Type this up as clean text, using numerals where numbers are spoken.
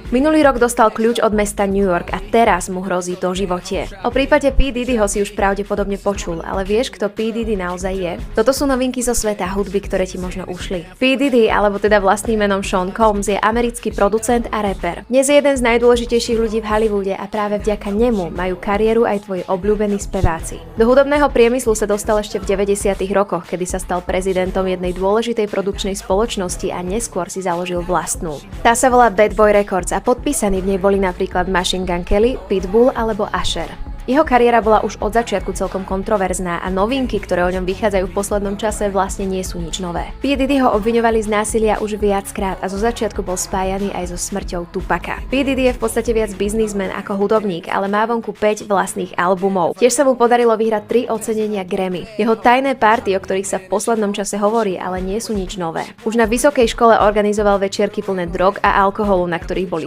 Minulý rok dostal kľúč od mesta New York a teraz mu hrozí doživotie. O prípade P. Diddyho si už pravdepodobne počul, ale vieš, kto P. Diddy naozaj je? Toto sú novinky zo sveta hudby, ktoré ti možno ušli. P. Diddy, alebo teda vlastným menom Sean Combs, je americký producent a rapper. Dnes je jeden z najdôležitejších ľudí v Hollywoode a práve vďaka nemu majú kariéru aj tvoji obľúbení speváci. Do hudobného priemyslu sa dostal ešte v 90. rokoch, kedy sa stal prezidentom jednej dôležitej produkčnej spoločnosti a neskôr si založil vlastnú. Tá sa volá Bad Boy Records a podpísaní v nej boli napríklad Machine Gun Kelly, Pitbull alebo Usher. Jeho kariéra bola už od začiatku celkom kontroverzná a novinky, ktoré o ňom vychádzajú v poslednom čase, vlastne nie sú nič nové. P. Diddy ho obviňovali z násilia už viackrát a zo začiatku bol spájaný aj so smrťou Tupaca. P. Diddy je v podstate viac biznismen ako hudobník, ale má vonku 5 vlastných albumov. Tiež sa mu podarilo vyhrať 3 ocenenia Grammy. Jeho tajné party, o ktorých sa v poslednom čase hovorí, ale nie sú nič nové. Už na vysokej škole organizoval večierky plné drog a alkoholu, na ktorých boli